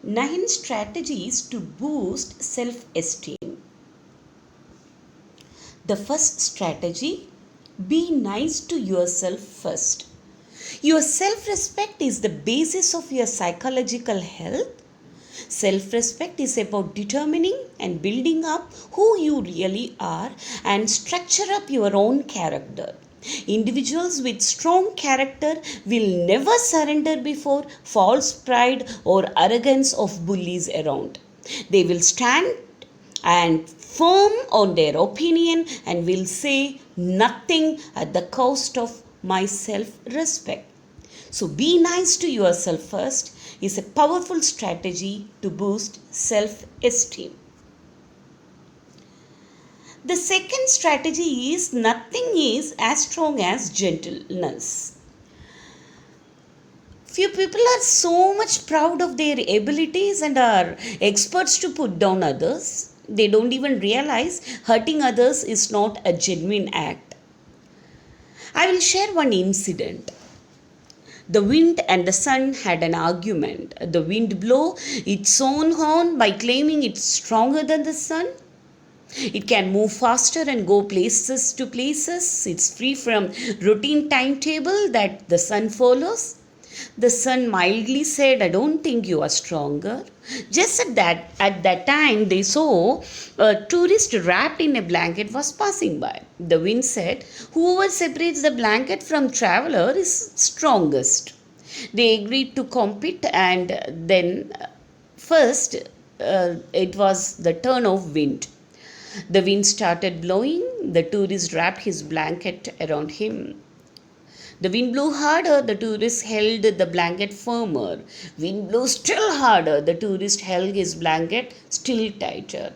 9 strategies to boost self esteem. The first strategy, be nice to yourself first. Your self respect is the basis of your psychological health. Self respect is about determining and building up who you really are and structure up your own character. Individuals with strong character will never surrender before false pride or arrogance of bullies around. They will stand and firm on their opinion and will say nothing at the cost of my self respect. So, be nice to yourself first is a powerful strategy to boost self esteem. The second strategy is nothing is as strong as gentleness. Few people are so much proud of their abilities and are experts to put down others. They don't even realize hurting others is not a genuine act. I will share one incident. The wind and the sun had an argument. The wind blew its own horn by claiming it's stronger than the sun. It can move faster and go places to places. It's free from routine timetable that the sun follows. The sun mildly said, I don't think you are stronger. Just at that time they saw a tourist wrapped in a blanket was passing by. The wind said, whoever separates the blanket from traveler is strongest. They agreed to compete and then first it was the turn of wind. The wind started blowing. The tourist wrapped his blanket around him. The wind blew harder. The tourist held the blanket firmer. Wind blew still harder. The tourist held his blanket still tighter.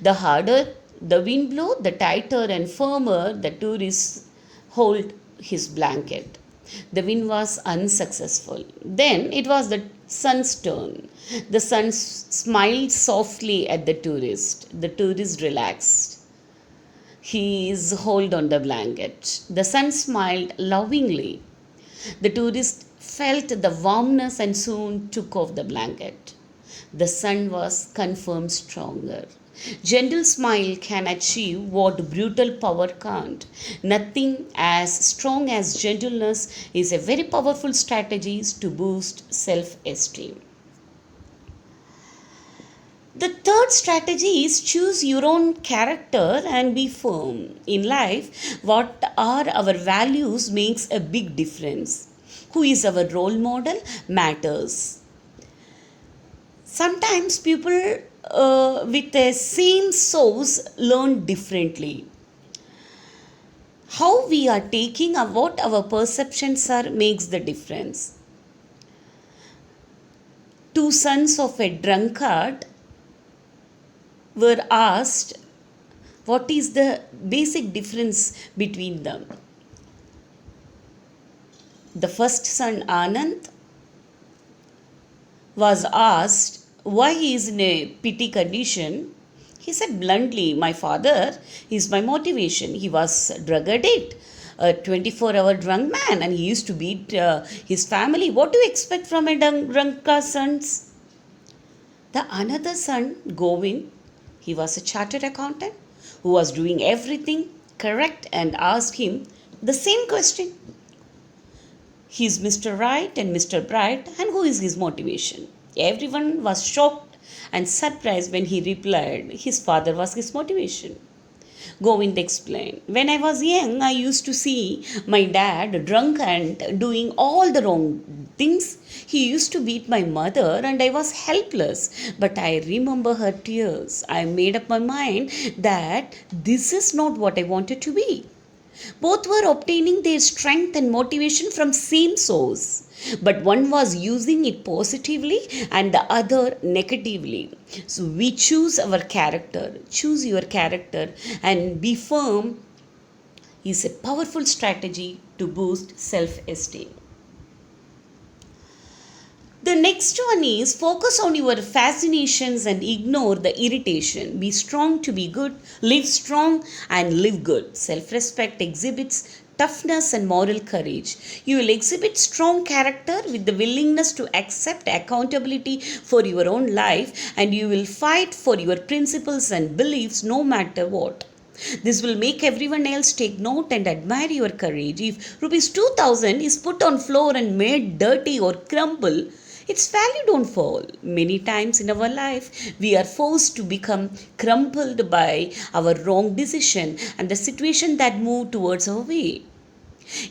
The harder the wind blew, the tighter and firmer the tourist held his blanket. The wind was unsuccessful. Then it was the sun's turn. The sun smiled softly at the tourist. The tourist relaxed his hold on the blanket. The sun smiled lovingly. The tourist felt the warmness and soon took off the blanket. The sun was confirmed stronger. Gentle smile can achieve what brutal power can't. Nothing as strong as gentleness is a very powerful strategy to boost self-esteem. The third strategy is choose your own character and be firm. In life, what are our values makes a big difference. Who is our role model matters. Sometimes people with the same source learn differently. How we are taking what our perceptions are makes the difference. Two sons of a drunkard were asked what is the basic difference between them. The first son Anand was asked why he is in a pity condition. He said bluntly, my father is my motivation. He was a drug addict, a 24-hour drunk man, and he used to beat his family. What do you expect from a drunkard sons? The another son, Govind, he was a chartered accountant who was doing everything correct and asked him the same question. He is Mr. Right and Mr. Bright, and who is his motivation? Everyone was shocked and surprised when he replied his father was his motivation. Govind explained, when I was young, I used to see my dad drunk and doing all the wrong things. He used to beat my mother and I was helpless. But I remember her tears. I made up my mind that this is not what I wanted to be. Both were obtaining their strength and motivation from same source, but one was using it positively and the other negatively. So we choose our character. Choose your character and be firm is a powerful strategy to boost self-esteem. The next one is focus on your fascinations and ignore the irritation. Be strong to be good, live strong and live good. Self respect exhibits toughness, and moral courage. You will exhibit strong character with the willingness to accept accountability for your own life, and you will fight for your principles and beliefs no matter what. This will make everyone else take note and admire your courage. If rupees 2000 is put on floor and made dirty or crumble, its value don't fall. Many times in our life, we are forced to become crumpled by our wrong decision and the situation that move towards our way.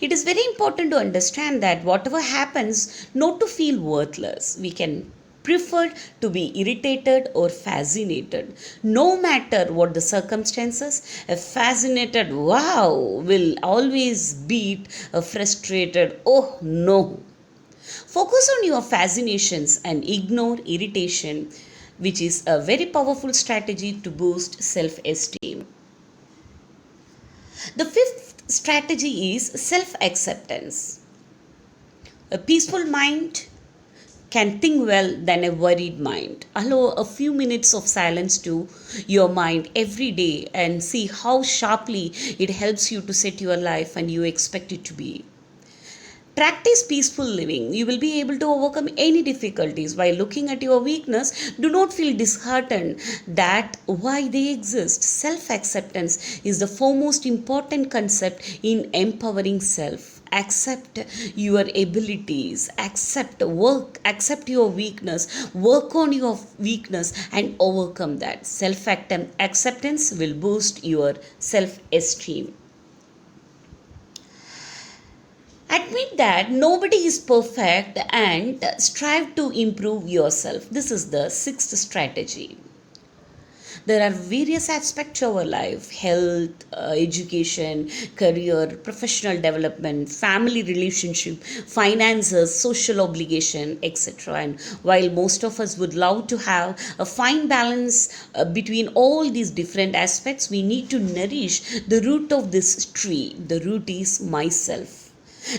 It is very important to understand that whatever happens, not to feel worthless. We can prefer to be irritated or fascinated. No matter what the circumstances, a fascinated wow will always beat a frustrated oh no. Focus on your fascinations and ignore irritation, which is a very powerful strategy to boost self esteem. The fifth strategy is self acceptance. A peaceful mind can think well than a worried mind. Allow a few minutes of silence to your mind every day and see how sharply it helps you to set your life and you expect it to be. Practice peaceful living. You will be able to overcome any difficulties. While looking at your weakness, do not feel disheartened that why they exist. Self acceptance is the foremost important concept in empowering self. Accept your abilities, accept your weakness, work on your weakness and overcome that. Self acceptance will boost your self esteem. Admit that nobody is perfect and strive to improve yourself. This is the sixth strategy. There are various aspects of our life: health, education, career, professional development, family relationship, finances, social obligation, etc. And while most of us would love to have a fine balance between all these different aspects, we need to nourish the root of this tree. The root is myself.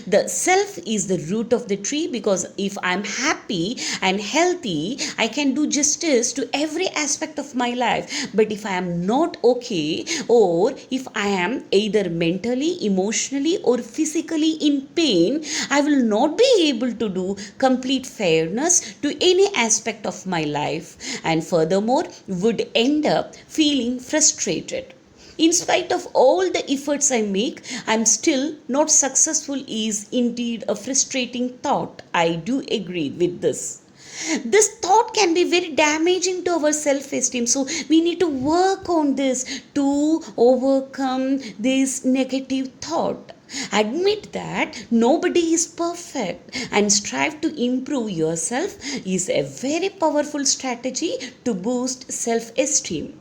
The self is the root of the tree, because if I'm happy and healthy, I can do justice to every aspect of my life. But if I am not okay, or if I am either mentally, emotionally, or physically in pain, I will not be able to do complete fairness to any aspect of my life, and furthermore would end up feeling frustrated. In spite of all the efforts I make, I'm still not successful is indeed a frustrating thought. I do agree with this. This thought can be very damaging to our self esteem. So, we need to work on this to overcome this negative thought. Admit that nobody is perfect and strive to improve yourself is a very powerful strategy to boost self esteem.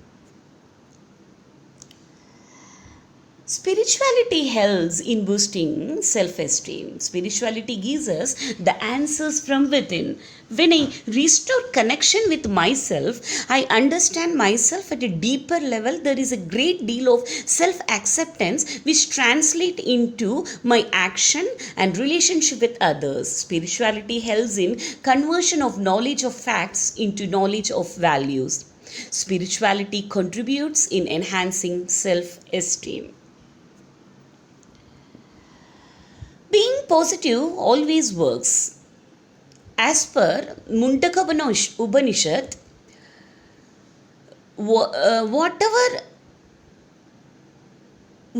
Spirituality helps in boosting self esteem. Spirituality gives us the answers from within. When I restore connection with myself, I understand myself at a deeper level. There is a great deal of self acceptance which translate into my action and relationship with others. Spirituality helps in conversion of knowledge of facts into knowledge of values. Spirituality contributes in enhancing self esteem. Being positive always works. As per Mundaka Upanishad, whatever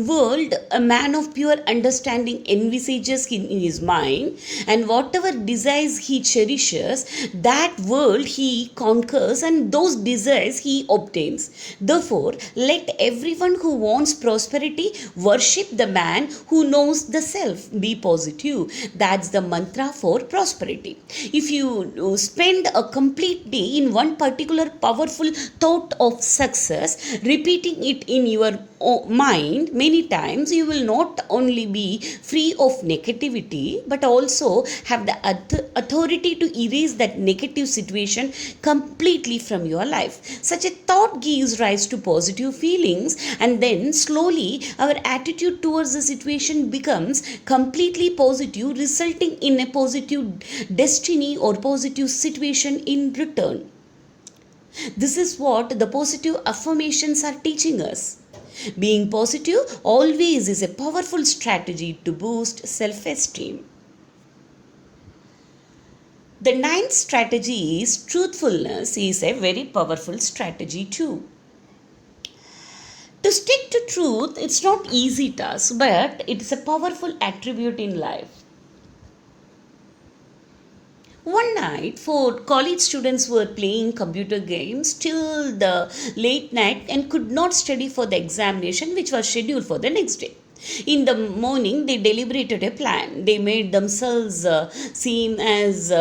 world a man of pure understanding envisages in his mind, and whatever desires he cherishes, that world he conquers, and those desires he obtains. Therefore, let everyone who wants prosperity worship the man who knows the self. Be positive. That's the mantra for prosperity. If you spend a complete day in one particular powerful thought of success, repeating it in your mind many times, you will not only be free of negativity but also have the authority to erase that negative situation completely from your life. Such a thought gives rise to positive feelings, and then slowly our attitude towards the situation becomes completely positive, resulting in a positive destiny or positive situation in return. This is what the positive affirmations are teaching us. Being positive always is a powerful strategy to boost self esteem. The ninth strategy is truthfulness is a very powerful strategy too. To stick to truth, it's not easy task, but it's a powerful attribute in life. One night, four college students were playing computer games till the late night and could not study for the examination which was scheduled for the next day. In the morning, they deliberated a plan. They made themselves seem as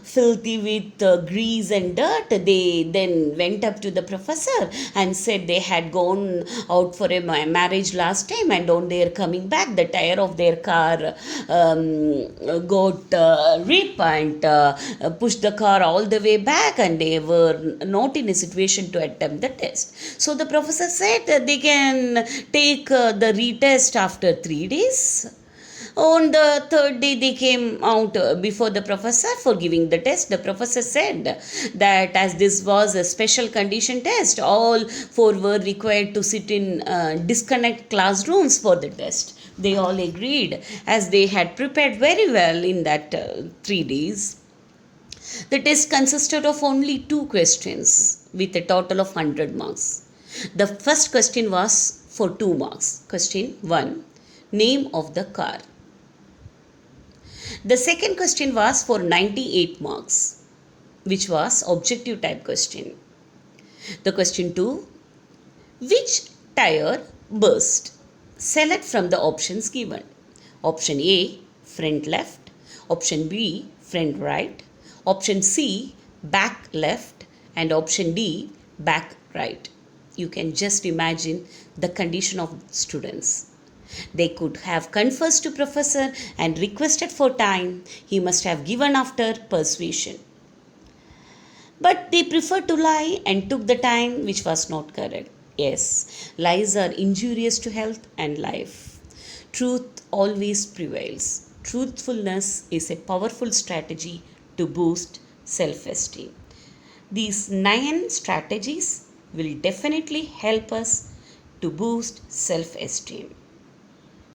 filthy with grease and dirt. They then went up to the professor and said they had gone out for a marriage last time, and on their coming back, the tire of their car got ripped and pushed the car all the way back, and they were not in a situation to attempt the test. So the professor said that they can take the retest after 3 days. On the third day, they came out before the professor for giving the test. The professor said that as this was a special condition test, all four were required to sit in disconnect classrooms for the test. They all agreed as they had prepared very well in that 3 days. The test consisted of only two questions with a total of 100 marks. The first question was for 2 marks. Question 1, name of the car. The second question was for 98 marks, which was objective type question. The question 2, which tire burst? Select from the options given. Option A, front left. Option B, front right. Option C, back left. And option D, back right. You can just imagine the condition of students. They could have confessed to professor and requested for time. He must have given after persuasion. But they preferred to lie and took the time which was not correct. Yes, lies are injurious to health and life. Truth always prevails. Truthfulness is a powerful strategy to boost self esteem. These 9 strategies will definitely help us to boost self esteem.